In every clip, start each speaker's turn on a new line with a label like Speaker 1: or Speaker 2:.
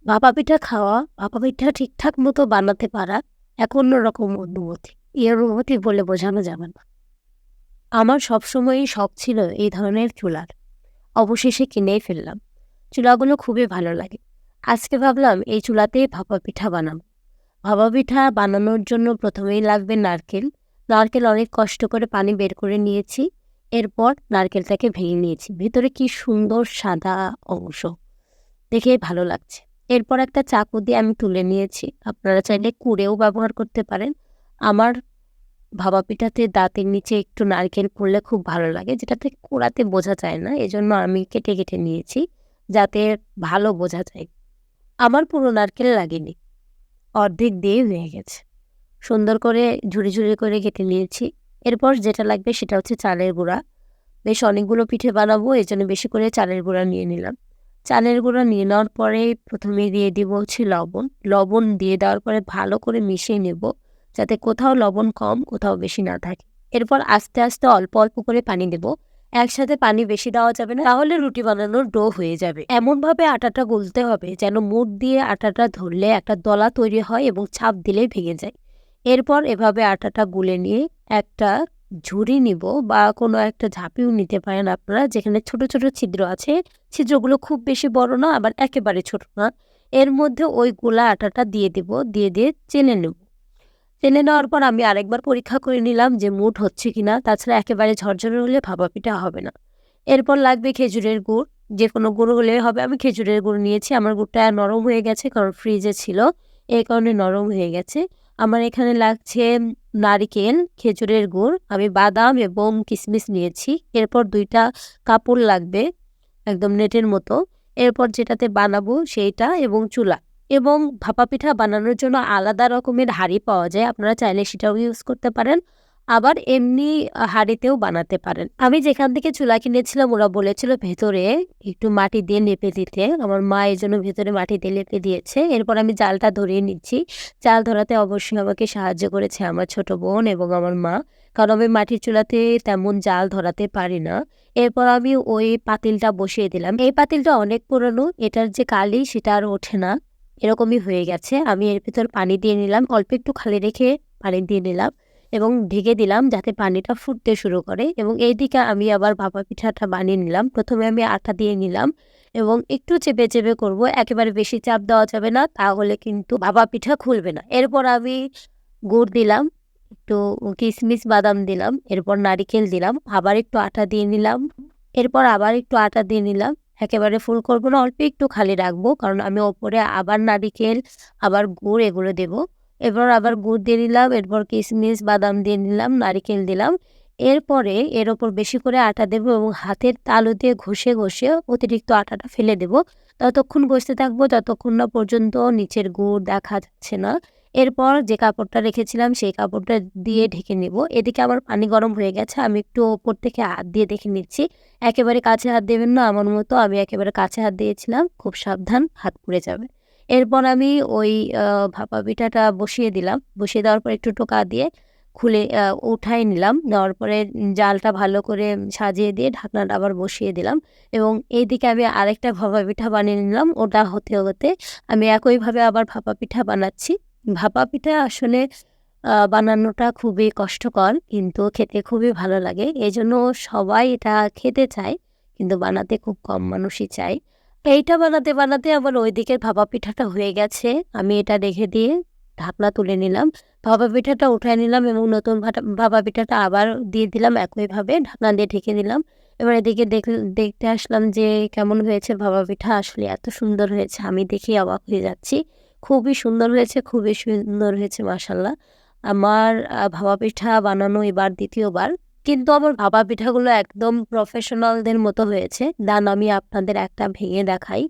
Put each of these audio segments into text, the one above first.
Speaker 1: ভাপা পিঠা খাওয়া, ভাপা পিঠা ঠিকঠাক মতো বানাতে পারা এক অন্যরকম অনুভূতি। এই অনুভূতি বলে বোঝানো যাবে না। আমার সবসময়ই শখ ছিল এই ধরনের চুলার। অবশেষে কিনেই ফেললাম। চুলাগুলো খুবই ভালো লাগে। আজকে ভাবলাম এই চুলাতেই ভাপা পিঠা বানাবো। ভাপা পিঠা বানানোর জন্য প্রথমেই লাগবে নারকেল। নারকেল অনেক কষ্ট করে পানি বের করে নিয়েছি। এরপর নারকেলটাকে ভেঙে নিয়েছি। ভেতরে কি সুন্দর সাদা অংশ, দেখে ভালো লাগছে। এরপর একটা চাকু দিয়ে আমি তুলে নিয়েছি। আপনারা চাইলে কুড়েও ব্যবহার করতে পারেন। আমার ভাপা পিঠাতে দাঁতের নিচে একটু নারকেল পড়লে খুব ভালো লাগে, যেটাতে কোড়াতে বোঝা যায় না। এজন্য আমি কেটে কেটে নিয়েছি, যাতে ভালো বোঝা যায়। আমার পুরো নারকেল লাগেনি, অর্ধেক দিয়ে হয়ে গেছে। সুন্দর করে ঝুড়ি ঝুড়ি করে কেটে নিয়েছি। এরপর যেটা লাগবে সেটা হচ্ছে চালের গুঁড়া। বেশ অনেকগুলো পিঠে বানাবো, এই জন্য বেশি করে চালের গুঁড়া নিয়ে নিলাম। চালের গুঁড়া নিয়ে নেওয়ার পরে প্রথমে দিয়ে দিব হচ্ছে লবণ। লবণ দিয়ে দেওয়ার পরে ভালো করে মিশিয়ে নেব, যাতে কোথাও লবণ কম কোথাও বেশি না থাকে। এরপর আস্তে আস্তে অল্প অল্প করে পানি দেব। একসাথে পানি বেশি দেওয়া যাবে না, তাহলে রুটি বানানোর ডো হয়ে যাবে। এমনভাবে আটাটা গুলতে হবে যেন মুঠ দিয়ে আটাটা ধরলে একটা দলা তৈরি হয় এবং চাপ দিলেই ভেঙে যায়। এরপর এভাবে আটাটা গুলে নিয়ে একটা ঝুড়ি নিব বা কোনো একটা ঝাঁপিও নিতে পারেন আপনারা, যেখানে ছোট ছোট ছিদ্র আছে। ছিদ্রগুলো খুব বেশি বড় না, আবার একেবারে ছোট না। এর মধ্যে ওই গোলা আটাটা দিয়ে দিব, দিয়ে চেলে নেব। চেলে নেওয়ার পর আমি আরেকবার পরীক্ষা করে নিলাম যে মুঠ হচ্ছে কিনা। তাছাড়া একেবারে ঝরঝরে হলে ভাপা পিঠা হবে না। এরপর লাগবে খেজুরের গুড়। যে কোনো গুড় হলেই হবে। আমি খেজুরের গুড় নিয়েছি। আমার গুড়টা নরম হয়ে গেছে, কারণ ফ্রিজে ছিল, এই কারণে নরম হয়ে গেছে। আমার এখানে লাগছে নারিকেল, খেজুরের গুড়, আমি বাদাম এবং কিশমিশ নিয়েছি। এরপর 2টা কাপড় লাগবে, একদম নেটের মতো। এরপর যেটাতে বানাবো সেইটা, এবং চুলা। এবং ভাপা পিঠা বানানোর জন্য আলাদা রকমের হাঁড়ি পাওয়া যায়, আপনারা চাইলে সেটাও ইউজ করতে পারেন। আবার এমনি হাঁড়িতেও বানাতে পারেন। আমি যেখান থেকে চুলা কিনেছিলাম ওরা বলেছিল ভেতরে একটু মাটি দিয়ে লেপে দিতে। আমার মা এই জন্য ভেতরে মাটি দিয়ে লেপে দিয়েছে। এরপর আমি জালটা ধরিয়ে নিচ্ছি। জাল ধরাতে অবশ্যই আমাকে সাহায্য করেছে আমার ছোট বোন এবং আমার মা, কারণ আমি মাটির চুলাতে তেমন জাল ধরাতে পারি না। এরপর আমি ওই পাতিলটা বসিয়ে দিলাম। এই পাতিলটা অনেক পুরনো, এটার যে কালি সেটা আর ওঠে না, এরকমই হয়ে গেছে। আমি এর ভিতর পানি দিয়ে নিলাম, অল্প একটু খালি রেখে পানি দিয়ে নিলাম এবং ঢেকে দিলাম যাতে পানিটা ফুটতে শুরু করে। এবং এইদিকে আমি আবার ভাপা পিঠাটা বানিয়ে নিলাম। প্রথমে আমি আটা দিয়ে নিলাম এবং একটু চেপে চেপে করব, একেবারে বেশি চাপ দেওয়া যাবে না, তাহলে কিন্তু ভাপা পিঠা খুলবে না। এরপর আমি গুড় দিলাম, একটু কিশমিশ বাদাম দিলাম, এরপর নারিকেল দিলাম, আবার একটু আটা দিয়ে নিলাম, এরপর আবার একটু আটা দিয়ে নিলাম। একেবারে ফুল করবো না, অল্প একটু খালি রাখবো, কারণ আমি ওপরে আবার নারিকেল আবার গুড় এগুলো দেব। এরপর আবার গুড় দিয়ে নিলাম, এরপর কিশমিশ বাদাম দিয়ে নিলাম, নারিকেল দিলাম। এরপরে এর ওপর বেশি করে আটা দেবো এবং হাতের তালু দিয়ে ঘষে ঘষে অতিরিক্ত আটাটা ফেলে দেবো। ততক্ষণ ঘষতে থাকবো যতক্ষণ না পর্যন্ত নিচের গুড় দেখা যাচ্ছে না। এরপর যে কাপড়টা রেখেছিলাম সেই কাপড়টা দিয়ে ঢেকে নেব। এদিকে আমার পানি গরম হয়ে গেছে, আমি একটু ওপর থেকে হাত দিয়ে দেখে নিচ্ছি। একেবারে কাছে হাত দেবেন না আমার মতো, আমি একেবারে কাছে হাত দিয়েছিলাম, খুব সাবধান, হাত পুড়ে যাবে। এরপর আমি ওই ভাপা পিঠাটা বসিয়ে দিলাম। বসিয়ে দেওয়ার পর একটু টোকা দিয়ে খুলে উঠাই নিলাম। নেওয়ার পরে জালটা ভালো করে সাজিয়ে দিয়ে ঢাকনাটা আবার বসিয়ে দিলাম এবং এইদিকে আমি আরেকটা ভাপা পিঠা বানিয়ে নিলাম। ওটা হতে হতে আমি একইভাবে আবার ভাপা পিঠা বানাচ্ছি। ভাপা পিঠা আসলে বানানোটা খুবই কষ্টকর, কিন্তু খেতে খুবই ভালো লাগে। এজন্য সবাই এটা খেতে চায়, কিন্তু বানাতে খুব কম মানুষই চায়। এইটা বানাতে বানাতে আবার ওই দিকের ভাপা পিঠাটা হয়ে গেছে। আমি এটা রেখে দিয়ে ঢাকনা তুলে নিলাম। ভাপা পিঠাটা উঠায় নিলাম এবং নতুন ভাপা পিঠাটা আবার দিয়ে দিলাম একইভাবে, ঢাকনা দিয়ে ঢেকে দিলাম। এবার এদিকে দেখতে আসলাম যে কেমন হয়েছে ভাপা পিঠা। আসলে এত সুন্দর হয়েছে, আমি দেখেই অবাক হয়ে যাচ্ছি। খুবই সুন্দর হয়েছে, খুবই সুন্দর হয়েছে মাশাআল্লাহ। আমার ভাপা পিঠা বানানো এবার ২য় বার। কিন্তু আমার ভাপা পিঠাগুলো একদম প্রফেশনালদের মতো হয়েছে। দাঁড়ান আমি আপনাদের একটা ভেঙে দেখাই।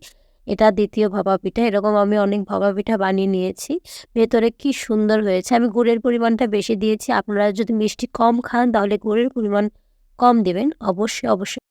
Speaker 1: এটা ২য় ভাপা পিঠা। এরকম আমি অনেক ভাপা পিঠা বানিয়ে নিয়েছি। ভেতরে কি সুন্দর হয়েছে। আমি গুড়ের পরিমাণটা বেশি দিয়েছি। আপনারা যদি মিষ্টি কম খান তাহলে গুড়ের পরিমাণ কম দিবেন। অবশ্যই, অবশ্যই।